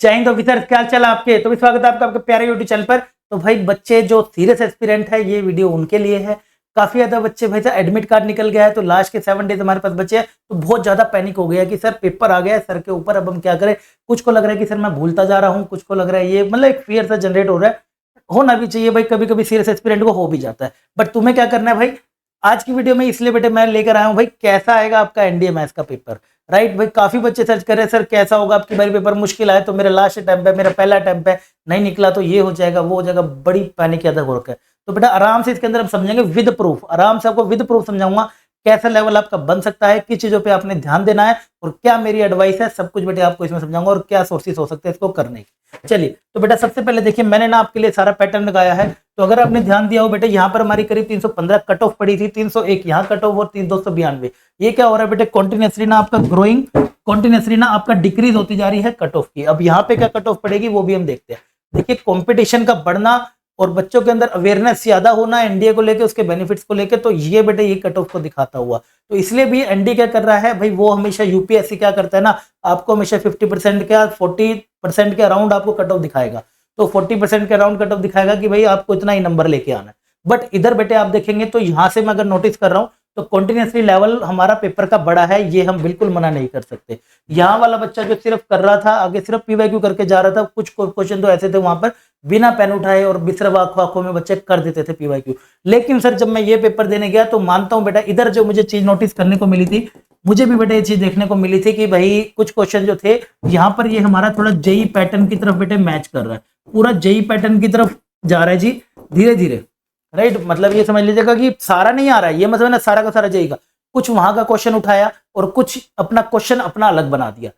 जय हिंद ऑफिसर, क्या हाल चाल आपके। तो भी स्वागत है आपका आपके प्यारे यूट्यूब चैनल पर। तो भाई बच्चे जो सीरियस एस्पिरेंट है, ये वीडियो उनके लिए है। काफी ज्यादा बच्चे भाई साहब एडमिट कार्ड निकल गया है, तो लास्ट के 7 डेज हमारे पास बचे हैं, तो बहुत ज्यादा पैनिक हो गया कि सर पेपर आ गया है सर के ऊपर, अब हम क्या करें। कुछ को लग रहा है कि सर मैं भूलता जा रहा हूँ, कुछ को लग रहा है ये मतलब एक फियर सा जनरेट हो रहा है। होना भी चाहिए भाई, कभी कभी सीरियस एस्पिरेंट को हो भी जाता है, बट तुम्हें क्या करना है भाई। आज की वीडियो में इसलिए बेटे मैं लेकर आया हूँ भाई, कैसा आएगा आपका एनडीए मैथ्स का पेपर। राइट भाई, काफी बच्चे सर्च कर रहे हैं सर कैसा होगा आपकी बारी पेपर, मुश्किल आए तो मेरा लास्ट अटेम्प्ट है, मेरा पहला अटेम्प्ट है, नहीं निकला तो ये हो जाएगा वो हो जाएगा, बड़ी पैनिक ज्यादा हो रखा है। तो बेटा आराम से इसके अंदर हम समझेंगे विद प्रूफ, आराम से आपको विद प्रूफ समझाऊंगा कैसा लेवल आपका बन सकता है, किस चीजों पे आपने ध्यान देना है और क्या मेरी एडवाइस है, सब कुछ बेटे आपको इसमें समझाऊंगा और क्या सोर्सेस हो सकते हैं इसको करने के। चलिए तो बेटा सबसे पहले देखिए, मैंने ना आपके लिए सारा पैटर्न लगाया है। तो अगर आपने ध्यान दिया हो बेटे, यहाँ पर हमारी करीब 315 कट ऑफ पड़ी थी, 301 यहाँ कट ऑफ और 292। ये क्या हो रहा है बेटे, कॉन्टिन्यूसली ना आपका ग्रोइंग, कॉन्टिन्यूसली ना आपका डिक्रीज होती जा रही है कट ऑफ की। अब यहाँ पे क्या कट ऑफ पड़ेगी वो भी हम देखते हैं। देखिए कंपटीशन का बढ़ना और बच्चों के अंदर अवेयरनेस ज्यादा होना एनडीए को लेके, उसके बेनिफिट्स को लेके, तो ये बेटे ये कट ऑफ को दिखाता हुआ। तो इसलिए भी एनडीए क्या कर रहा है भाई, वो हमेशा यूपीएससी क्या करता है ना, आपको हमेशा 50% का 40% के अराउंड आपको कट ऑफ दिखाएगा। तो 40% के अराउंड कट ऑफ दिखाएगा कि भाई आपको इतना ही नंबर लेके आना है। बट इधर बेटे आप देखेंगे तो यहां से मैं अगर नोटिस कर रहा हूं तो कॉन्टिन्यूसली लेवल हमारा पेपर का बड़ा है, ये हम बिल्कुल मना नहीं कर सकते। यहाँ वाला बच्चा जो सिर्फ कर रहा था, आगे सिर्फ पीवाईक्यू करके जा रहा था, कुछ क्वेश्चन तो ऐसे थे वहां पर बिना पेन उठाए और सिर्फ आंखों में बच्चे कर देते थे पीवाईक्यू। लेकिन सर जब मैं ये पेपर देने गया तो मानता हूं बेटा, इधर जो मुझे चीज नोटिस करने को मिली थी, मुझे भी बेटे ये चीज देखने को मिली थी कि भाई कुछ क्वेश्चन जो थे यहाँ पर ये हमारा थोड़ा जेई पैटर्न की तरफ बेटे मैच कर रहा है, पूरा जेई पैटर्न की तरफ जा रहा है जी धीरे धीरे। राइट, मतलब ये समझ लीजिएगा कि सारा नहीं आ रहा है, ये मतलब ना सारा का सारा जेई का, कुछ वहां का क्वेश्चन उठाया और कुछ अपना क्वेश्चन अपना अलग बना दिया,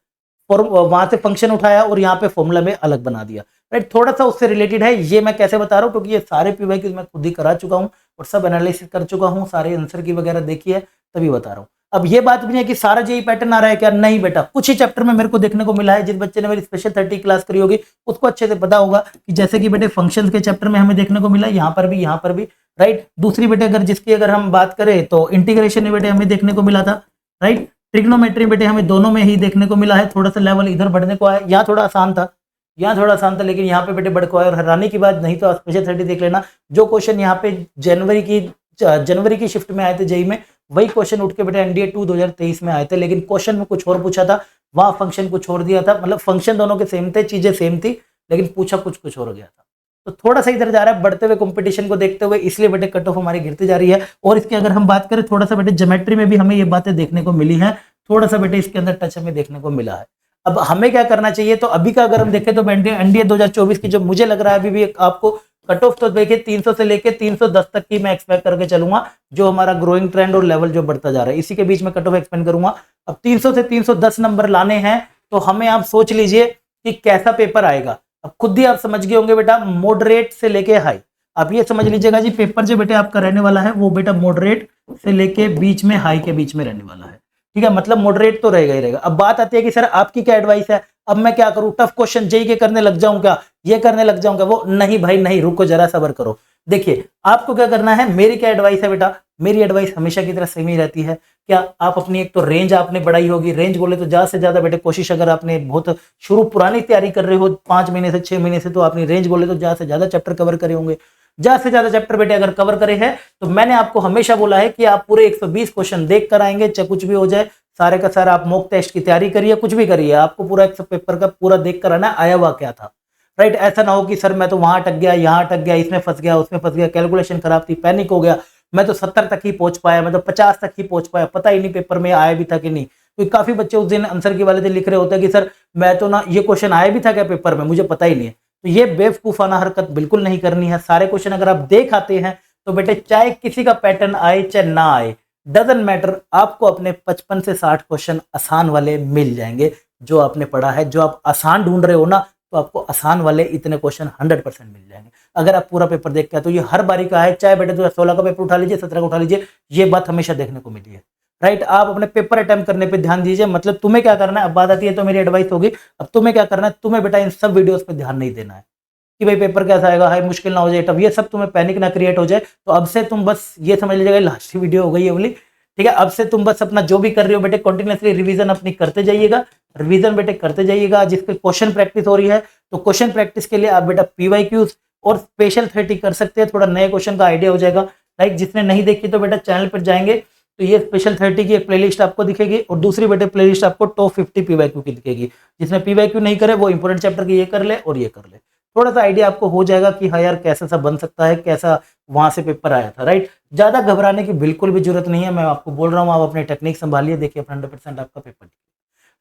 और वहां से फंक्शन उठाया और यहाँ पे फॉर्मूला में अलग बना दिया। राइट, थोड़ा सा उससे रिलेटेड है। ये मैं कैसे बता रहा हूँ, क्योंकि ये सारे पीवाईक्यूज मैं खुद ही करा चुका हूँ और सब एनालिसिस कर चुका हूँ, सारे आंसर की वगैरह देखी है, तभी बता रहा हूँ। अब ये बात भी है कि सारा जेई पैटर्न आ रहा है क्या, नहीं बेटा, कुछ ही चैप्टर में मेरे को देखने को मिला है। जिस बच्चे ने मेरी स्पेशल 30 क्लास करी होगी उसको अच्छे से पता होगा कि जैसे कि बेटे फंक्शंस के चैप्टर में हमें देखने को मिला, यहाँ पर भी यहाँ पर भी। राइट, दूसरी बेटे अगर जिसकी अगर हम बात करें तो इंटीग्रेशन में बेटे हमें देखने को मिला था। राइट, ट्रिग्नोमेट्री बेटे हमें दोनों में ही देखने को मिला है, थोड़ा सा लेवल इधर बढ़ने को आया, यहाँ थोड़ा आसान था, यहाँ थोड़ा आसान था, लेकिन यहाँ पे बेटे बढ़ को आया। और हैरानी की बात, नहीं तो स्पेशल 30 देख लेना, जो क्वेश्चन यहाँ पे जनवरी की शिफ्ट में आए थे जेई में, वही क्वेश्चन उठ के बेटे एनडीए 2 2023 में आए थे, लेकिन क्वेश्चन में कुछ और पूछा था, वहां फंक्शन कुछ और दिया था। मतलब फंक्शन दोनों के सेम थे, चीजें सेम थी, लेकिन पूछा कुछ और गया था। तो थोड़ा सा इधर जा रहा है बढ़ते हुए कंपटीशन को देखते हुए, इसलिए बेटे कट ऑफ हमारी गिरती जा रही है। और इसकी अगर हम बात करें थोड़ा सा बेटे ज्योमेट्री में भी हमें ये बातें देखने को मिली है, थोड़ा सा बेटे इसके अंदर टच हमें देखने को मिला है। अब हमें क्या करना चाहिए, तो अभी का अगर हम देखें तो एनडीए 2024 की जो मुझे लग रहा है अभी भी आपको कट ऑफ तो देखिए 300 से लेके 310 तक की मैं एक्सपेक्ट करके चलूंगा, जो हमारा ग्रोइंग ट्रेंड और लेवल जो बढ़ता जा रहा है इसी के बीच में कट ऑफ एक्सपेंड करूंगा। अब 300 से 310 नंबर लाने हैं, तो हमें आप सोच लीजिए कि कैसा पेपर आएगा। अब खुद ही आप समझ गए होंगे बेटा, मॉडरेट से लेके हाई। आप ये समझ लीजिएगा जी, पेपर जो बेटे आपका रहने वाला है वो बेटा मॉडरेट से लेके बीच में हाई के बीच में रहने वाला है। ठीक है, मतलब मॉडरेट तो रहेगा ही रहेगा। अब बात आती है कि सर आपकी क्या एडवाइस है, अब मैं क्या करूं, टफ क्वेश्चन जेई के करने लग जाऊं क्या, ये करने लग जाऊं क्या, वो नहीं भाई नहीं, रुको जरा सब्र करो। देखिए आपको क्या करना है, मेरी क्या एडवाइस है बेटा, मेरी एडवाइस हमेशा की तरह सेम ही रहती है। क्या आप अपनी एक तो रेंज आपने बढ़ाई होगी, रेंज बोले तो ज्यादा से ज्यादा बेटे कोशिश, अगर आपने बहुत शुरू पुरानी तैयारी कर रहे हो 5 महीने से 6 महीने से, तो अपनी रेंज बोले तो ज्यादा से ज्यादा चैप्टर कवर करे होंगे। ज्यादा से ज्यादा चैप्टर बेटे अगर कवर करे हैं, तो मैंने आपको हमेशा बोला है कि आप पूरे 120 क्वेश्चन देख कर आएंगे, चाहे कुछ भी हो जाए, सारे का सारा आप मॉक टेस्ट की तैयारी करिए, कुछ भी करिए, आपको पूरा एक पेपर का पूरा देख कर आना आया हुआ क्या था। राइट, ऐसा ना हो कि सर मैं तो वहां अटक गया, यहाँ अटक गया, इसमें फंस गया, उसमें फंस गया, कैलकुलेशन खराब थी, पैनिक हो गया, मैं तो 70 तक ही पहुंच पाया, मैं तो 50 तक ही पहुंच पाया, पता ही नहीं पेपर में आया भी था कि नहीं। क्योंकि काफी बच्चे उस दिन आंसर की वाले दिन लिख रहे होते हैं कि सर मैं तो ना, ये क्वेश्चन आया भी था क्या पेपर में, मुझे पता ही नहीं है। तो ये बेवकूफाना हरकत बिल्कुल नहीं करनी है। सारे क्वेश्चन अगर आप देख आते हैं तो बेटे चाहे किसी का पैटर्न आए चाहे ना आए, डजंट मैटर, आपको अपने 55 से 60 क्वेश्चन आसान वाले मिल जाएंगे जो आपने पढ़ा है। जो आप आसान ढूंढ रहे हो ना, तो आपको आसान वाले इतने क्वेश्चन 100% मिल जाएंगे अगर आप पूरा पेपर देखते हैं। तो ये हर बारी का है, चाहे बेटे 2016 का पेपर उठा लीजिए, 17 का उठा लीजिए, ये बात हमेशा देखने को मिली है। राइट, आप अपने पेपर अटेम्प्ट करने पे ध्यान दीजिए। मतलब तुम्हें क्या करना है, अब बात आती है तो मेरी एडवाइस होगी, अब तुम्हें क्या करना है, तुम्हें बेटा इन सब वीडियोस पे ध्यान नहीं देना है कि भाई पेपर कैसा आएगा, हाई मुश्किल ना हो जाए, तब ये सब तुम्हें पैनिक ना क्रिएट हो जाए। तो अब से तुम बस ये समझ लीजिएगा लास्ट वीडियो हो गई है बोली, ठीक है। अब से तुम बस अपना जो भी कर रहे हो बेटे कंटिन्यूअसली रिवीजन अपनी करते जाइएगा, रिवीजन बेटे करते जाइएगा। जिसपे क्वेश्चन प्रैक्टिस हो रही है तो क्वेश्चन प्रैक्टिस के लिए आप बेटा पीवाईक्यूज और स्पेशल 30 कर सकते हैं, थोड़ा नए क्वेश्चन का आइडिया हो जाएगा। लाइक जिसने नहीं देखी तो बेटा चैनल पर जाएंगे तो ये स्पेशल 30 की एक प्लेलिस्ट आपको दिखेगी और दूसरी बेटे प्लेलिस्ट आपको टॉप 50 पीवाईक्यू की दिखेगी। जिसने पीवाईक्यू नहीं करे वो इंपोर्टेंट चैप्टर की ये कर ले और ये कर ले, थोड़ा सा आइडिया आपको हो जाएगा कि हाँ यार कैसा सा बन सकता है, कैसा वहां से पेपर आया था। राइट, ज्यादा घबराने की बिल्कुल भी जरूरत नहीं है, मैं आपको बोल रहा हूँ आप अपनी टेक्निक संभालिए, देखिए 100% आपका पेपर।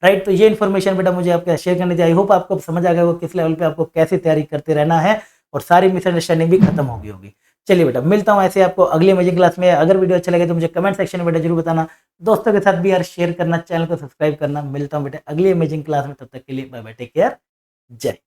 राइट, तो ये इन्फॉर्मेशन बेटा मुझे आपके शेयर करनी थी। आई होप आपको समझ आ गया होगा किस लेवल पे आपको कैसे तैयारी करते रहना है और सारी मिसअंडरस्टैंडिंग भी खत्म होगी होगी। चलिए बेटा मिलता हूँ ऐसे आपको अगली अमेजिंग क्लास में। अगर वीडियो अच्छा लगे तो मुझे कमेंट सेक्शन में बेटा जरूर बताना, दोस्तों के साथ भी यार शेयर करना, चैनल को सब्सक्राइब करना। मिलता हूँ बेटा अगली अमेजिंग क्लास में, तब तक के लिए बाय बाय, टेक केयर, जय।